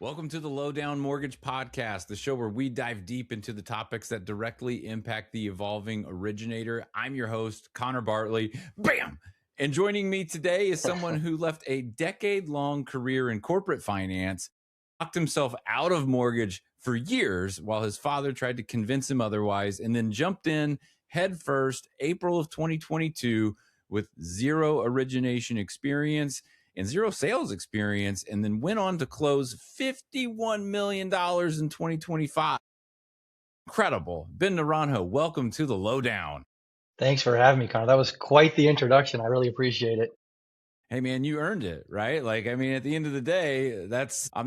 Welcome to the Lowdown Mortgage Podcast, the show where we dive deep into the topics that directly impact the evolving originator. I'm your host, Connor Bartley. Bam! And joining me today is someone who left a decade-long career in corporate finance, locked himself out of mortgage for years while his father tried to convince him otherwise, and then jumped in headfirst April of 2022 with zero origination experience and zero sales experience, and then went on to close $51 million in 2025. Incredible. Ben Naranjo, welcome to the Lowdown. Thanks for having me, Connor. That was quite the introduction. I really appreciate it. Hey man, you earned it, right? Like, I mean, at the end of the day, I'm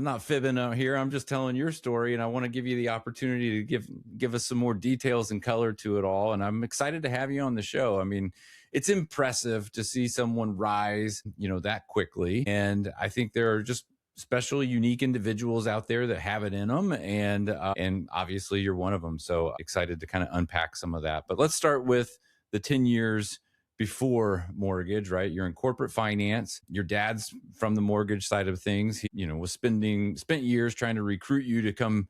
not fibbing out here. I'm just telling your story, and I want to give you the opportunity to give us some more details and color to it all. And I'm excited to have you on the show. I mean, it's impressive to see someone rise, that quickly. And I think there are just special, unique individuals out there that have it in them. And obviously you're one of them. So excited to kind of unpack some of that. But let's start with the 10 years before mortgage, right? You're in corporate finance. Your dad's from the mortgage side of things. He, was spent years trying to recruit you to come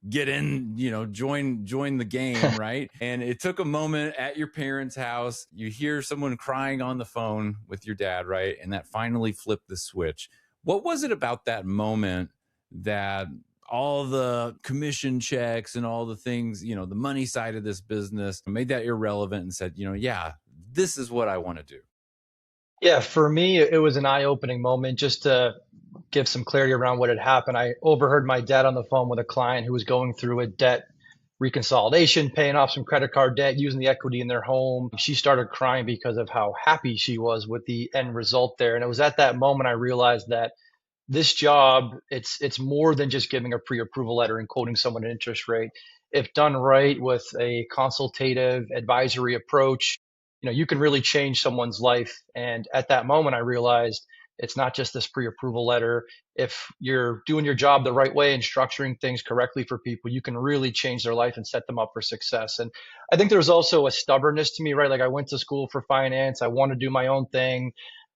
get in, join the game, right? And it took a moment at your parents' house. You hear someone crying on the phone with your dad, right? And that finally flipped the switch. What was it about that moment that all the commission checks and all the things, the money side of this business made that irrelevant and said, yeah, this is what I want to do? Yeah, for me, it was an eye-opening moment. Just to give some clarity around what had happened, I overheard my dad on the phone with a client who was going through a debt reconsolidation, paying off some credit card debt, using the equity in their home. She started crying because of how happy she was with the end result there. And it was at that moment I realized that this job, it's more than just giving a pre-approval letter and quoting someone an interest rate. If done right with a consultative advisory approach, you can really change someone's life. And at that moment, I realized it's not just this pre-approval letter. If you're doing your job the right way and structuring things correctly for people, you can really change their life and set them up for success. And I think there's also a stubbornness to me, right? Like, I went to school for finance. I want to do my own thing.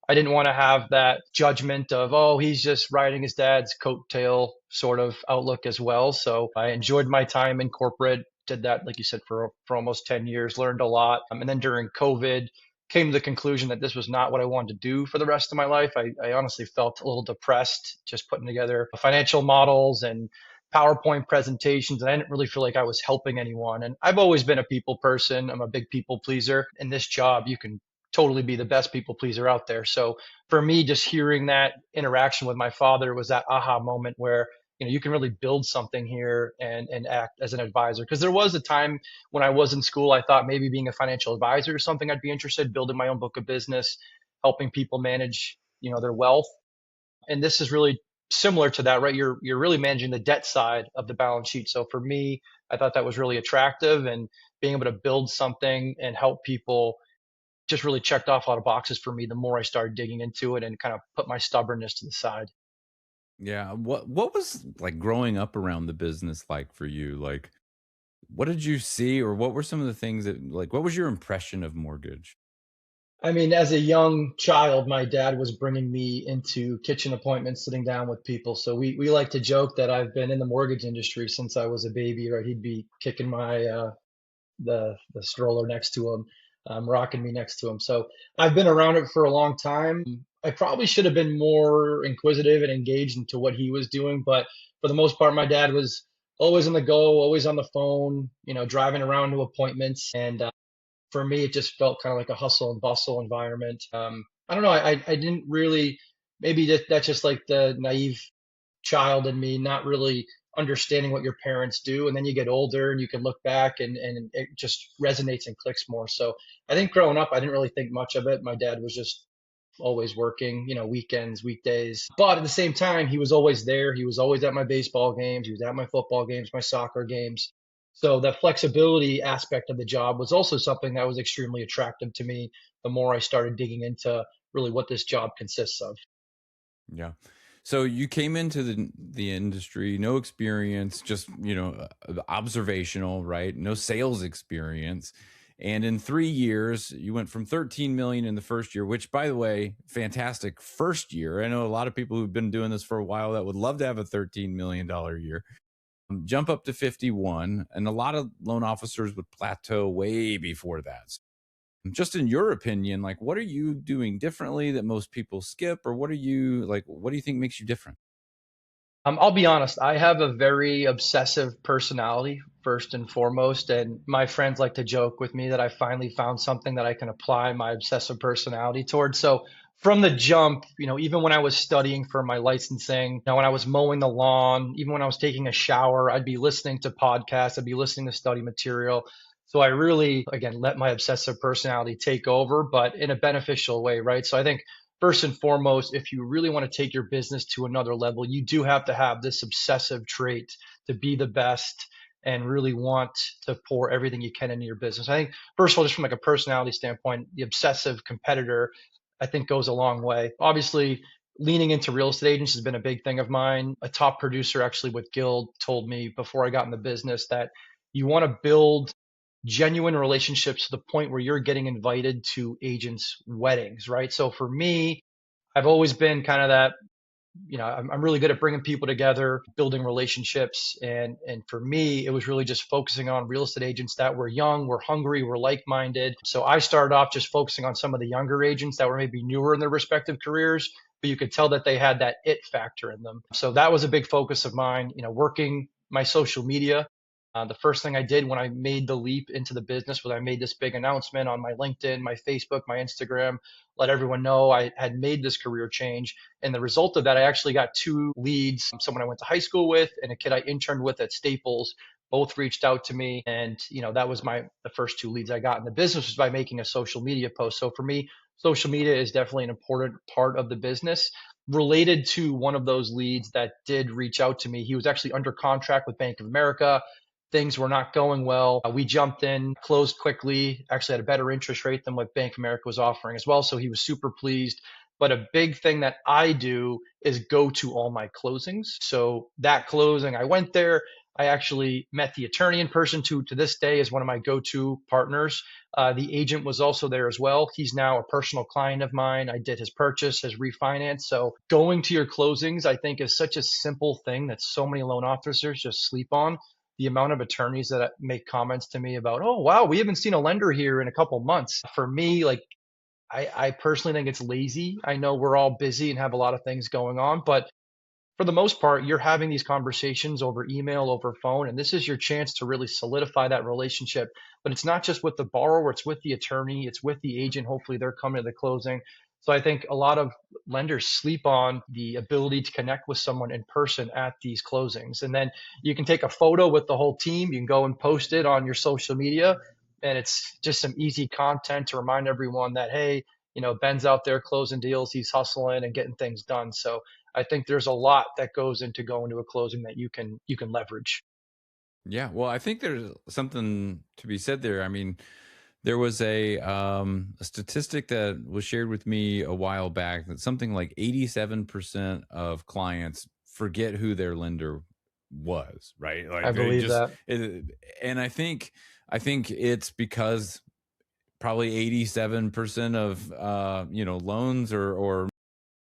I didn't want to have that judgment of, oh, he's just riding his dad's coattail sort of outlook as well. So I enjoyed my time in corporate, did that, like you said, for almost 10 years, learned a lot. And then during COVID, came to the conclusion that this was not what I wanted to do for the rest of my life. I honestly felt a little depressed just putting together financial models and PowerPoint presentations. And I didn't really feel like I was helping anyone. And I've always been a people person. I'm a big people pleaser. In this job, you can totally be the best people pleaser out there. So for me, just hearing that interaction with my father was that aha moment where you can really build something here and act as an advisor. Because there was a time when I was in school, I thought maybe being a financial advisor is something I'd be interested in, building my own book of business, helping people manage their wealth. And this is really similar to that, right? You're really managing the debt side of the balance sheet. So for me, I thought that was really attractive, and being able to build something and help people just really checked off a lot of boxes for me the more I started digging into it and kind of put my stubbornness to the side. Yeah. What was like growing up around the business like for you? Like, what did you see, or what were some of the things that, like, what was your impression of mortgage? I mean, as a young child, my dad was bringing me into kitchen appointments, sitting down with people. So we like to joke that I've been in the mortgage industry since I was a baby, right? He'd be kicking my the stroller next to him, rocking me next to him. So I've been around it for a long time. I probably should have been more inquisitive and engaged into what he was doing, but for the most part, my dad was always on the go, always on the phone, driving around to appointments. And for me, it just felt kind of like a hustle and bustle environment. I don't know. I didn't really, maybe that's just like the naive child in me, not really understanding what your parents do. And then you get older and you can look back and it just resonates and clicks more. So I think growing up, I didn't really think much of it. My dad was just always working, weekends, weekdays. But at the same time, he was always there. He was always at my baseball games. He was at my football games, my soccer games. So the flexibility aspect of the job was also something that was extremely attractive to me the more I started digging into really what this job consists of. Yeah. So you came into the industry, no experience, just observational, right? No sales experience, And in 3 years, you went from 13 million in the first year, which, by the way, fantastic first year. I know a lot of people who've been doing this for a while that would love to have a $13 million year. Jump up to 51, and a lot of loan officers would plateau way before that. Just in your opinion, like, what are you doing differently that most people skip, or what do you think makes you different? I'll be honest, I have a very obsessive personality, first and foremost. And my friends like to joke with me that I finally found something that I can apply my obsessive personality towards. So from the jump, even when I was studying for my licensing, when I was mowing the lawn, even when I was taking a shower, I'd be listening to podcasts, I'd be listening to study material. So I really, again, let my obsessive personality take over, but in a beneficial way, right? So I think first and foremost, if you really want to take your business to another level, you do have to have this obsessive trait to be the best and really want to pour everything you can into your business. I think, first of all, just from like a personality standpoint, the obsessive competitor, I think, goes a long way. Obviously, leaning into real estate agents has been a big thing of mine. A top producer actually with Guild told me before I got in the business that you want to build genuine relationships to the point where you're getting invited to agents' weddings, right? So for me, I've always been kind of that, I'm really good at bringing people together, building relationships. And for me, it was really just focusing on real estate agents that were young, were hungry, were like-minded. So I started off just focusing on some of the younger agents that were maybe newer in their respective careers, but you could tell that they had that it factor in them. So that was a big focus of mine, working my social media. The first thing I did when I made the leap into the business was I made this big announcement on my LinkedIn, my Facebook, my Instagram, let everyone know I had made this career change. And the result of that, I actually got two leads, someone I went to high school with and a kid I interned with at Staples. Both reached out to me. And, that was the first two leads I got in the business was by making a social media post. So for me, social media is definitely an important part of the business. Related to one of those leads that did reach out to me, he was actually under contract with Bank of America. Things were not going well. We jumped in, closed quickly, actually had a better interest rate than what Bank of America was offering as well. So he was super pleased. But a big thing that I do is go to all my closings. So that closing, I went there. I actually met the attorney in person, to this day is one of my go-to partners. The agent was also there as well. He's now a personal client of mine. I did his purchase, his refinance. So going to your closings, I think, is such a simple thing that so many loan officers just sleep on. The amount of attorneys that make comments to me about, oh, wow, we haven't seen a lender here in a couple months. For me, like, I personally think it's lazy. I know we're all busy and have a lot of things going on, but for the most part, you're having these conversations over email, over phone, and this is your chance to really solidify that relationship. But it's not just with the borrower, it's with the attorney, it's with the agent. Hopefully, they're coming to the closing. So I think a lot of lenders sleep on the ability to connect with someone in person at these closings. And then you can take a photo with the whole team, you can go and post it on your social media, and it's just some easy content to remind everyone that, hey, Ben's out there closing deals, he's hustling and getting things done. So I think there's a lot that goes into going to a closing that you can leverage. Yeah, well, I think there's something to be said there. I mean, there was a statistic that was shared with me a while back that something like 87% of clients forget who their lender was, right? I Like they believe just, that. and I think it's because probably 87% of loans or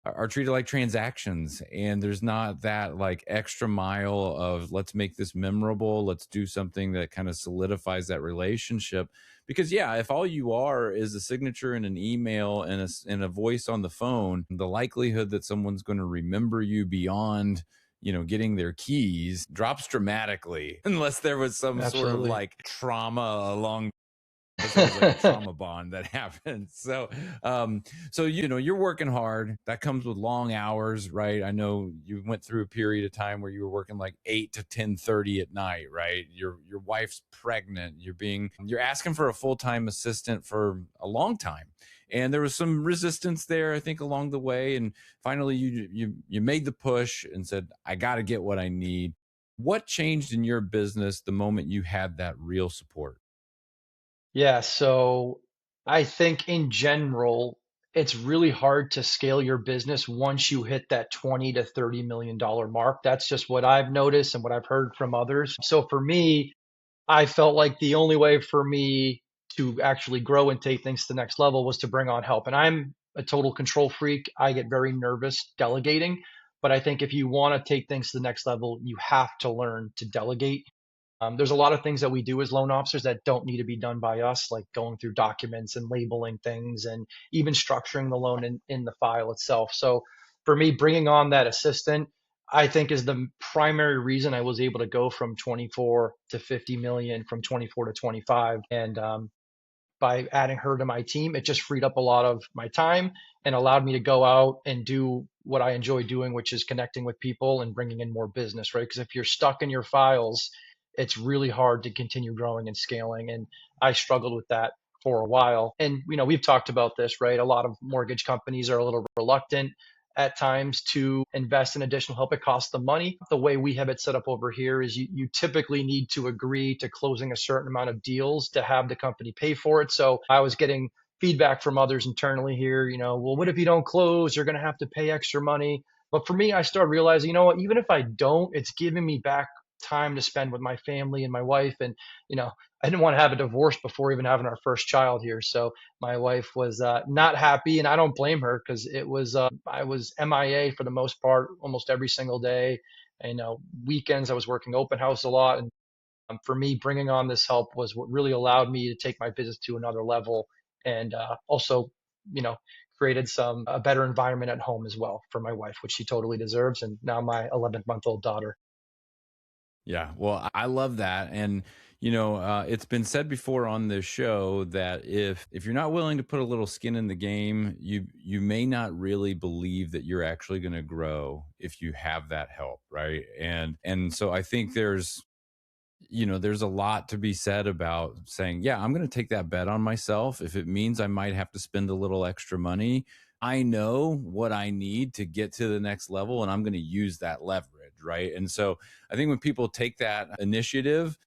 are treated like transactions, and there's not that like extra mile of let's make this memorable, let's do something that kind of solidifies that relationship. Because yeah, if all you are is a signature and an email and a voice on the phone, the likelihood that someone's going to remember you beyond getting their keys drops dramatically unless there was some sort of Absolutely. like trauma along, unless there was like a trauma bond that happened. So you're working hard. That comes with long hours, right? I know you went through a period of time where you were working like 8 to 10:30 at night, right? Your wife's pregnant. You're asking for a full-time assistant for a long time. And there was some resistance there, I think, along the way. And finally you made the push and said, I got to get what I need. What changed in your business the moment you had that real support? Yeah, so I think in general, it's really hard to scale your business once you hit that 20 to 30 million dollar mark. That's just what I've noticed and what I've heard from others. So for me, I felt like the only way for me to actually grow and take things to the next level was to bring on help. And I'm a total control freak. I get very nervous delegating. But I think if you want to take things to the next level, you have to learn to delegate. There's a lot of things that we do as loan officers that don't need to be done by us, like going through documents and labeling things and even structuring the loan in the file itself. So for me, bringing on that assistant, I think is the primary reason I was able to go from 24 to 50 million, from 24 to 25. And by adding her to my team, it just freed up a lot of my time and allowed me to go out and do what I enjoy doing, which is connecting with people and bringing in more business, right? Because if you're stuck in your files, it's really hard to continue growing and scaling. And I struggled with that for a while. And, we've talked about this, right? A lot of mortgage companies are a little reluctant at times to invest in additional help. It costs them money. The way we have it set up over here is you typically need to agree to closing a certain amount of deals to have the company pay for it. So I was getting feedback from others internally here, well, what if you don't close? You're going to have to pay extra money. But for me, I started realizing, what, even if I don't, it's giving me back time to spend with my family and my wife. And, I didn't want to have a divorce before even having our first child here. So my wife was not happy, and I don't blame her because I was MIA for the most part, almost every single day. And, weekends I was working open house a lot, and for me, bringing on this help was what really allowed me to take my business to another level, and also, you know, created a better environment at home as well for my wife, which she totally deserves, and now my 11-month-old daughter. Yeah, well, I love that, and it's been said before on this show that if you're not willing to put a little skin in the game, you may not really believe that you're actually going to grow if you have that help, right? And so I think there's a lot to be said about saying, yeah, I'm going to take that bet on myself. If it means I might have to spend a little extra money, I know what I need to get to the next level, and I'm going to use that leverage. Right. And so I think when people take that initiative,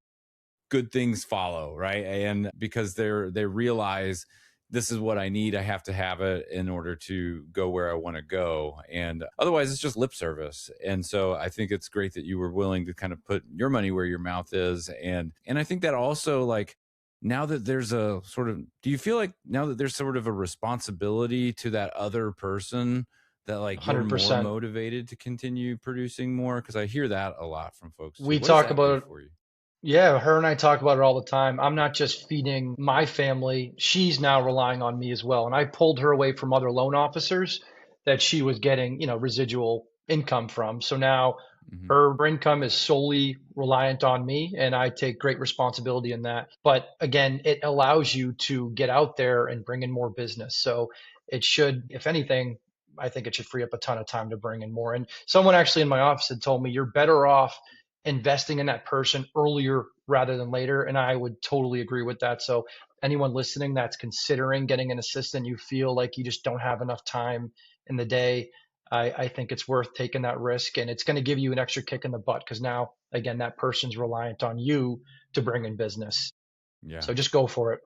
good things follow. Right. And because they realize this is what I need. I have to have it in order to go where I want to go. And otherwise, it's just lip service. And so I think it's great that you were willing to kind of put your money where your mouth is. And I think that also, like, now that there's a sort of, do you feel like now that there's sort of a responsibility to that other person that like you're more 100%. motivated to continue producing more? Because I hear that a lot from folks too. We What does talk that do about for you? Yeah, her and I talk about it all the time. I'm not just feeding my family, she's now relying on me as well. And I pulled her away from other loan officers that she was getting, residual income from. So now Hmm. her income is solely reliant on me, and I take great responsibility in that. But again, it allows you to get out there and bring in more business. So it should, if anything, I think it should free up a ton of time to bring in more. And someone actually in my office had told me, you're better off investing in that person earlier rather than later. And I would totally agree with that. So anyone listening that's considering getting an assistant, you feel like you just don't have enough time in the day, I think it's worth taking that risk, and it's going to give you an extra kick in the butt because now, again, that person's reliant on you to bring in business. Yeah. So just go for it.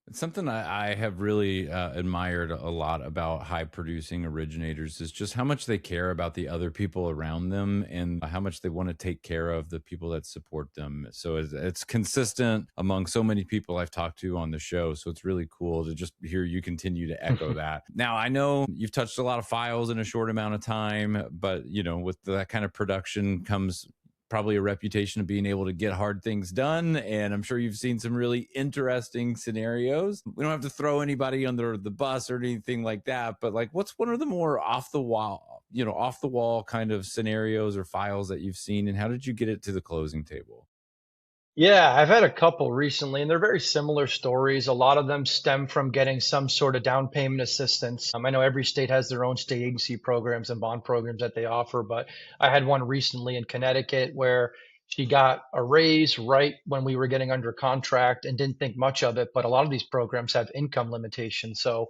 It's something I have really admired a lot about high producing originators is just how much they care about the other people around them and how much they want to take care of the people that support them. So it's consistent among so many people I've talked to on the show. So it's really cool to just hear you continue to echo that. Now, I know you've touched a lot of files in a short amount of time, but with that kind of production comes probably a reputation of being able to get hard things done. And I'm sure you've seen some really interesting scenarios. We don't have to throw anybody under the bus or anything like that, but like, what's one of the more off the wall kind of scenarios or files that you've seen? And how did you get it to the closing table? Yeah, I've had a couple recently, and they're very similar stories. A lot of them stem from getting some sort of down payment assistance. I know every state has their own state agency programs and bond programs that they offer, but I had one recently in Connecticut where she got a raise right when we were getting under contract and didn't think much of it. But a lot of these programs have income limitations. So,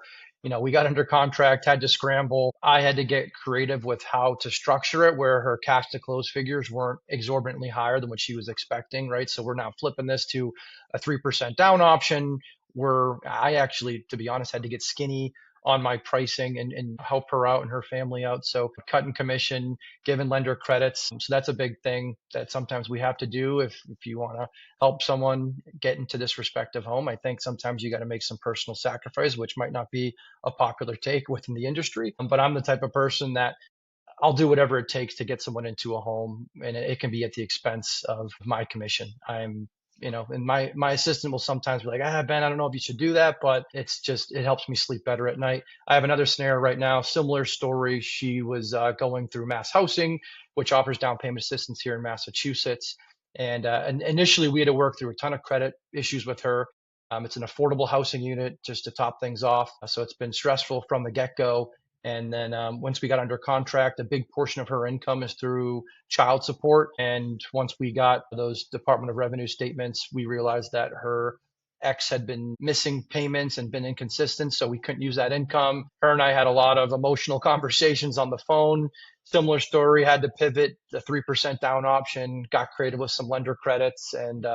we got under contract, had to scramble. I had to get creative with how to structure it where her cash to close figures weren't exorbitantly higher than what she was expecting, right? So we're now flipping this to a 3% down option where I actually, to be honest, had to get skinny on my pricing and help her out and her family out. So cutting commission, giving lender credits. So that's a big thing that sometimes we have to do if you want to help someone get into this respective home. I think sometimes you got to make some personal sacrifice, which might not be a popular take within the industry. But I'm the type of person that I'll do whatever it takes to get someone into a home, and it can be at the expense of my commission. And my assistant will sometimes be like, Ben, I don't know if you should do that, but it helps me sleep better at night. I have another scenario right now, similar story. She was going through mass housing, which offers down payment assistance here in Massachusetts. And initially, we had to work through a ton of credit issues with her. It's an affordable housing unit, just to top things off. So it's been stressful from the get go. And then once we got under contract, a big portion of her income is through child support. And once we got those Department of Revenue statements, we realized that her ex had been missing payments and been inconsistent. So we couldn't use that income. Her and I had a lot of emotional conversations on the phone. Similar story, had to pivot the 3% down option, got creative with some lender credits. And,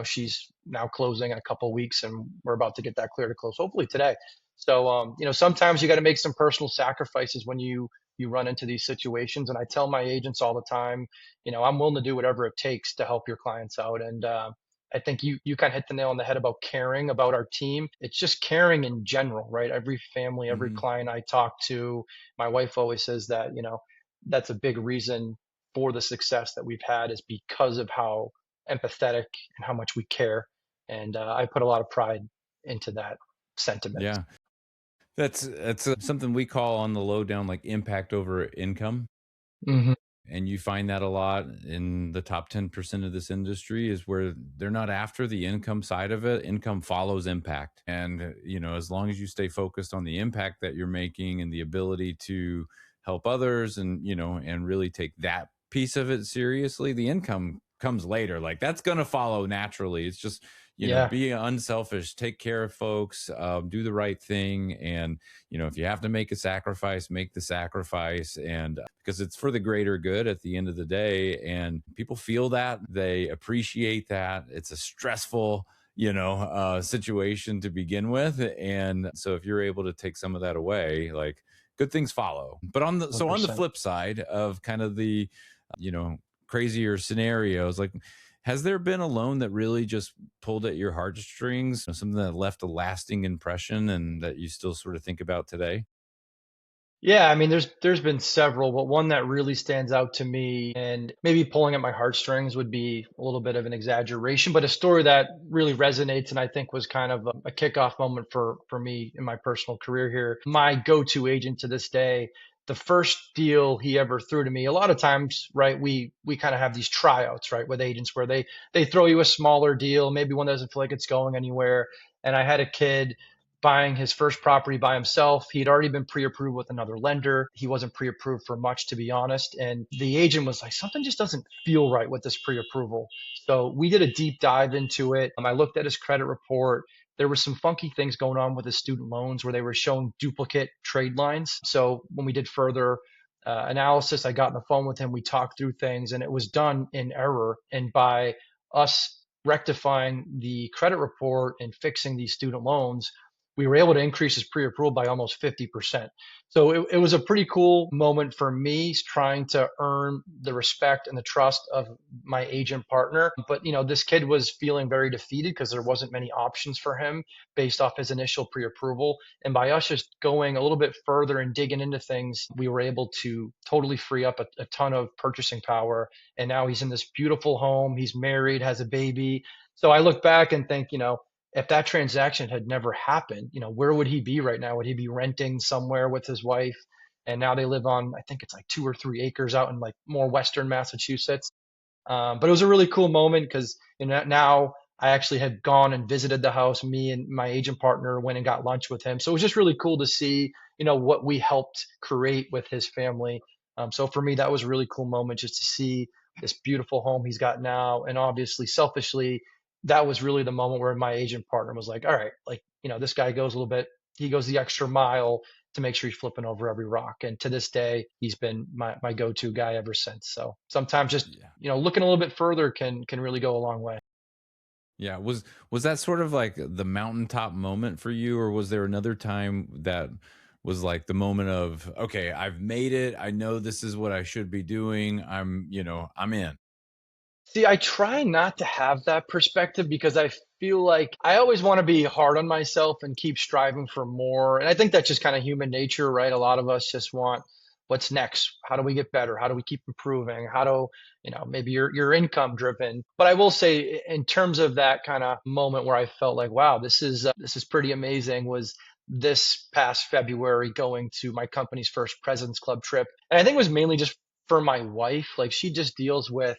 she's now closing in a couple of weeks, and we're about to get that clear to close, hopefully today. So, sometimes you got to make some personal sacrifices when you run into these situations. And I tell my agents all the time, I'm willing to do whatever it takes to help your clients out. And I think you kind of hit the nail on the head about caring about our team. It's just caring in general, right? Every family, every Hmm. client I talk to, my wife always says that, that's a big reason for the success that we've had is because of how empathetic and how much we care. And I put a lot of pride into that sentiment. Yeah. That's something we call on the lowdown like impact over income. Hmm. And you find that a lot in the top 10% of this industry is where they're not after the income side of it. Income follows impact. And, as long as you stay focused on the impact that you're making and the ability to help others and really take that piece of it seriously, the income comes later. Like that's going to follow naturally. It's just, Yeah, be unselfish, take care of folks, do the right thing. And, if you have to make a sacrifice, make the sacrifice. And because it's for the greater good at the end of the day. And people feel that, they appreciate that. It's a stressful, situation to begin with. And so if you're able to take some of that away, like good things follow. But on the 100%. flip side of kind of the, you know, crazier scenarios, like has there been a loan that really just pulled at your heartstrings, something that left a lasting impression and that you still sort of think about today? Yeah, I mean, there's been several, but one that really stands out to me, and maybe pulling at my heartstrings would be a little bit of an exaggeration, but a story that really resonates, and I think was kind of a kickoff moment for me in my personal career here. My go-to agent to this day, the first deal he ever threw to me. A lot of times, right, we kind of have these tryouts, right, with agents where they throw you a smaller deal, maybe one that doesn't feel like it's going anywhere. And I had a kid buying his first property by himself. He'd already been pre-approved with another lender. He wasn't pre-approved for much, to be honest. And the agent was like, something just doesn't feel right with this pre-approval. So we did a deep dive into it. I looked at his credit report. There were some funky things going on with his student loans where they were showing duplicate trade lines. So when we did further analysis, I got on the phone with him. We talked through things, and it was done in error. And by us rectifying the credit report and fixing these student loans, we were able to increase his pre-approval by almost 50%. So it was a pretty cool moment for me trying to earn the respect and the trust of my agent partner. But, this kid was feeling very defeated because there wasn't many options for him based off his initial pre-approval. And by us just going a little bit further and digging into things, we were able to totally free up a ton of purchasing power. And now he's in this beautiful home. He's married, has a baby. So I look back and think, if that transaction had never happened, where would he be right now? Would he be renting somewhere with his wife? And now they live on, I think it's like 2 or 3 acres out in like more Western Massachusetts. But it was a really cool moment because now I actually had gone and visited the house. Me and my agent partner went and got lunch with him. So it was just really cool to see, what we helped create with his family. So for me, that was a really cool moment just to see this beautiful home he's got now. And obviously, selfishly, that was really the moment where my agent partner was like, all right, like, this guy goes a little bit, he goes the extra mile to make sure he's flipping over every rock. And to this day, he's been my go-to guy ever since. So sometimes just Yeah. looking a little bit further can really go a long way. Yeah. Was that sort of like the mountaintop moment for you, or was there another time that was like the moment of, okay, I've made it. I know this is what I should be doing. I'm in. See, I try not to have that perspective because I feel like I always want to be hard on myself and keep striving for more. And I think that's just kind of human nature, right? A lot of us just want what's next. How do we get better? How do we keep improving? How do, maybe you're income driven. But I will say in terms of that kind of moment where I felt like, wow, this is pretty amazing was this past February going to my company's first President's Club trip. And I think it was mainly just for my wife. Like she just deals with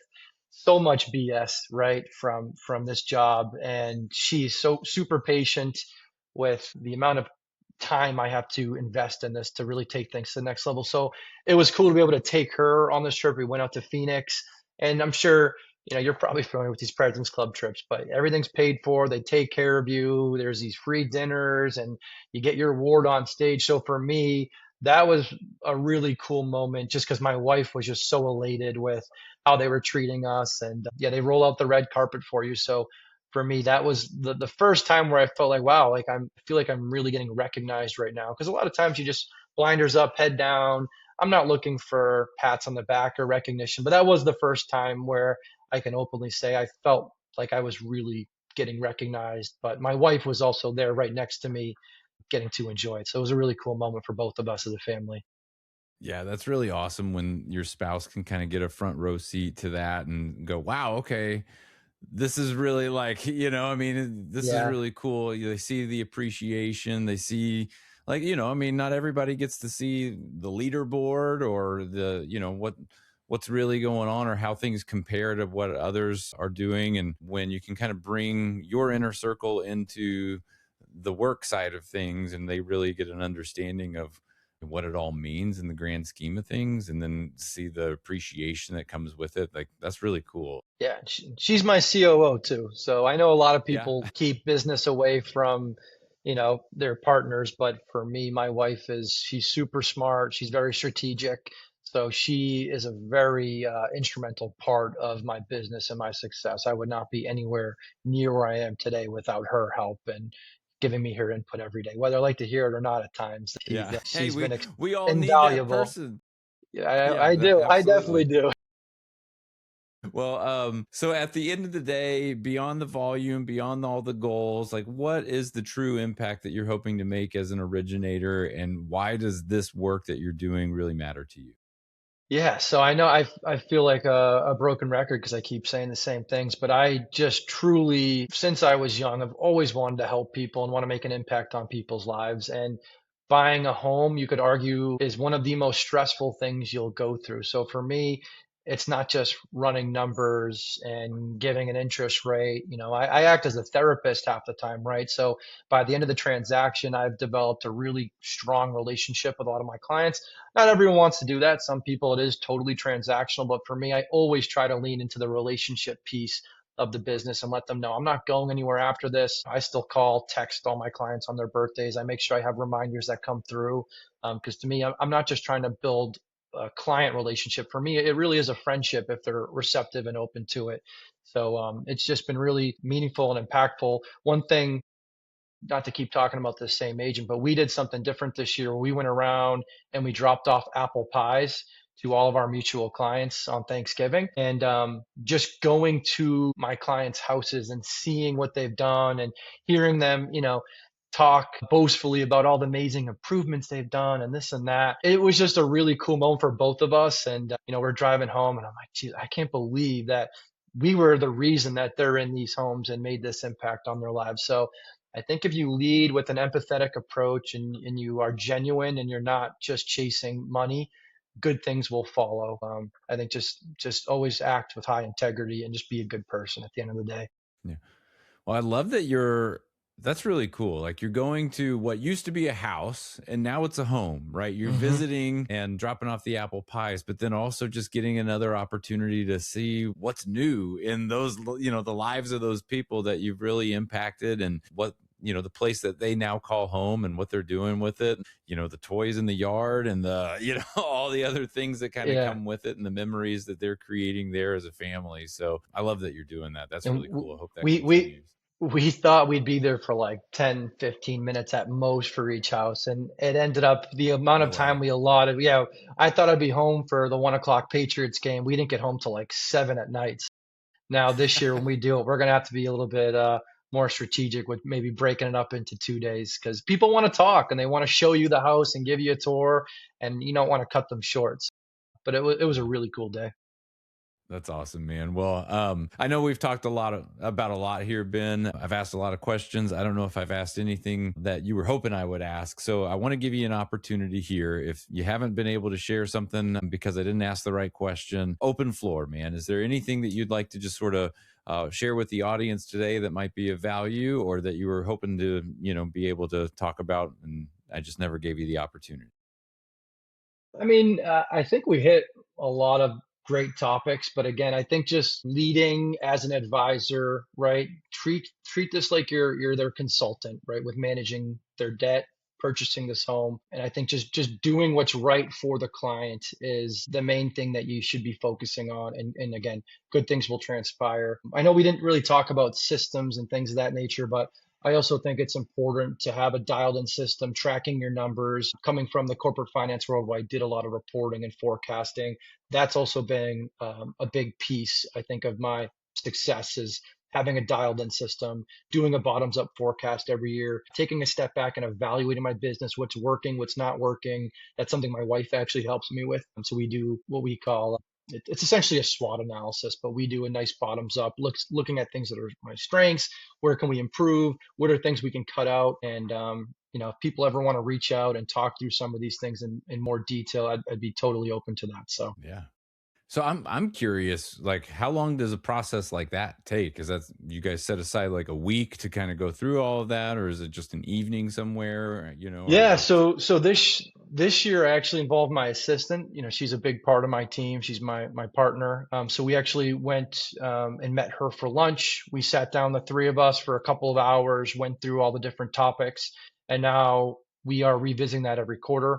so much BS, right, from this job, and she's so super patient with the amount of time I have to invest in this to really take things to the next level. So it was cool to be able to take her on this trip. We went out to Phoenix, and I'm sure you're probably familiar with these President's Club trips, but everything's paid for. They take care of you. There's these free dinners, and you get your award on stage. So for me, that was a really cool moment, just because my wife was just so elated with how they were treating us, and yeah, they roll out the red carpet for you. So for me, that was the first time where I felt like, wow, like I feel like I'm really getting recognized right now. Because a lot of times you just blinders up, head down. I'm not looking for pats on the back or recognition, but that was the first time where I can openly say I felt like I was really getting recognized. But my wife was also there right next to me, getting to enjoy it. So it was a really cool moment for both of us as a family. Yeah, that's really awesome when your spouse can kind of get a front row seat to that and go, wow, okay, this is really like, I mean, this is Yeah. really cool. They see the appreciation, they see, like, I mean, not everybody gets to see the leaderboard or what's really going on or how things compare to what others are doing. And when you can kind of bring your inner circle into the work side of things and they really get an understanding of what it all means in the grand scheme of things and then see the appreciation that comes with it, like that's really cool. Yeah, she's my COO too. So I know a lot of Yeah. people keep business away from, their partners, but for me, my wife she's super smart. She's very strategic. So she is a very instrumental part of my business and my success. I would not be anywhere near where I am today without her help and giving me her input every day, whether I like to hear it or not at times. Yeah. Hey, She's we been we all need that invaluable. person. Yeah, Yeah, I do. I definitely absolutely. do. Well, so at the end of the day, beyond the volume, beyond all the goals, like what is the true impact that you're hoping to make as an originator, and why does this work that you're doing really matter to you? Yeah, so I know I feel like a broken record because I keep saying the same things, but I just truly, since I was young, I've always wanted to help people and want to make an impact on people's lives. And buying a home, you could argue, is one of the most stressful things you'll go through. So for me, it's not just running numbers and giving an interest rate. I act as a therapist half the time, right? So by the end of the transaction, I've developed a really strong relationship with a lot of my clients. Not everyone wants to do that. Some people it is totally transactional, but for me, I always try to lean into the relationship piece of the business and let them know I'm not going anywhere after this. I still call, text all my clients on their birthdays. I make sure I have reminders that come through because to me, I'm not just trying to build a client relationship. For me, it really is a friendship if they're receptive and open to it. So it's just been really meaningful and impactful. One thing, not to keep talking about the same agent, but we did something different this year. We went around and we dropped off apple pies to all of our mutual clients on Thanksgiving. And just going to my clients' houses and seeing what they've done and hearing them, talk boastfully about all the amazing improvements they've done and this and that. It was just a really cool moment for both of us. And, we're driving home and I'm like, geez, I can't believe that we were the reason that they're in these homes and made this impact on their lives. So I think if you lead with an empathetic approach and you are genuine and you're not just chasing money, good things will follow. I think just always act with high integrity and just be a good person at the end of the day. Yeah. Well, I love that that's really cool. Like you're going to what used to be a house and now it's a home, right? You're Hmm. visiting and dropping off the apple pies, but then also just getting another opportunity to see what's new in those, the lives of those people that you've really impacted and what the place that they now call home and what they're doing with it, the toys in the yard and the, all the other things that kind of Yeah. come with it and the memories that they're creating there as a family. So I love that you're doing that. That's And really cool. I hope that we we continues. we thought we'd be there for like 10, 15 minutes at most for each house. And it ended up the amount No of time way. we allotted. Yeah, I thought I'd be home for the 1 o'clock Patriots game. We didn't get home till like 7 at night. Now this year when we do it, we're gonna have to be a little bit more strategic with maybe breaking it up into 2 days because people want to talk and they want to show you the house and give you a tour, and you don't want to cut them short. But it was a Yeah. really cool day. That's awesome, man. Well, I know we've talked about a lot here, Ben. I've asked a lot of questions. I don't know if I've asked anything that you were hoping I would ask. So I want to give you an opportunity here. If you haven't been able to share something because I didn't ask the right question, open floor, man. Is there anything that you'd like to just sort of share with the audience today that might be of value, or that you were hoping to, be able to talk about, and I just never gave you the opportunity? I mean, I think we hit a lot of great topics, but again, I think just leading as an advisor, right? Treat this like you're their consultant, right? With managing their debt, purchasing this home, and I think just doing what's right for the client is the main thing that you should be focusing on. And again, good things will transpire. I know we didn't really talk about systems and things of that nature, but I also think it's important to have a dialed in system tracking your numbers. Coming from the corporate finance world where I did a lot of reporting and forecasting, that's also been a big piece, I think, of my success is having a dialed in system, doing a bottoms up forecast every year, taking a step back and evaluating my business, what's working, what's not working. That's something my wife actually helps me with. And so we do what we call it's essentially a SWOT analysis, but we do a nice bottoms up, looking at things that are my strengths, where can we improve, what are things we can cut out, and if people ever want to reach out and talk through some of these things in more detail, I'd be totally open to that. So Yeah. So I'm curious, like, how long does a process like that take? Is that you guys set aside like a week to kind of go through all of that, or is it just an evening somewhere, or yeah, what's? so this year I actually involved my assistant. She's a big part of my team. She's my partner. So we actually went and met her for lunch. We sat down, the three of us, for a couple of hours, went through all the different topics, and now we are revisiting that every quarter,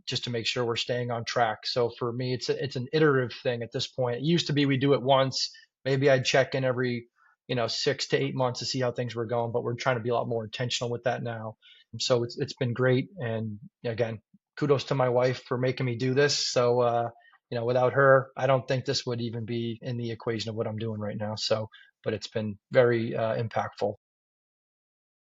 just to make sure we're staying on track. So for me, it's an iterative thing at this point. It used to be we do it once, maybe I'd check in every 6 to 8 months to see how things were going, but we're trying to be a lot more intentional with that now. So it's been great, and again, kudos to my wife for making me do this. So without her, I don't think this would even be in the equation of what I'm doing right now. So, but it's been very impactful.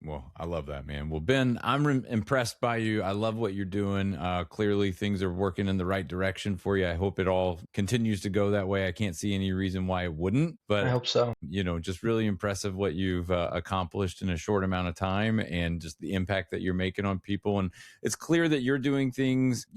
Well, I love that, man. Well, Ben, I'm impressed by you. I love what you're doing. Clearly, things are working in the right direction for you. I hope it all continues to go that way. I can't see any reason why it wouldn't, I but hope so. just really impressive what you've accomplished in a short amount of time, and just the impact that you're making on people. And it's clear that you're doing things,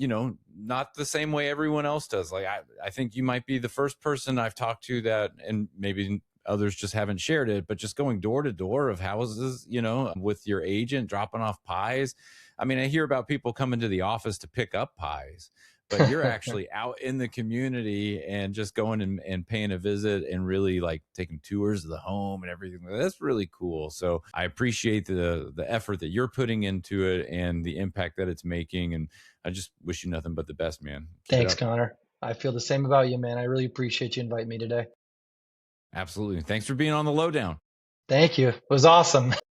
not the same way everyone else does. Like, I think you might be the first person I've talked to that, and maybe others just haven't shared it, but just going door to door of houses, with your agent, dropping off pies. I mean, I hear about people coming to the office to pick up pies, but you're actually out in the community and just going and paying a visit and really like taking tours of the home and everything. That's really cool. So I appreciate the effort that you're putting into it and the impact that it's making. And I just wish you nothing but the best, man. Keep it Thanks, up. Connor. I feel the same about you, man. I really appreciate you inviting me today. Absolutely. Thanks for being on the lowdown. Thank you. It was awesome.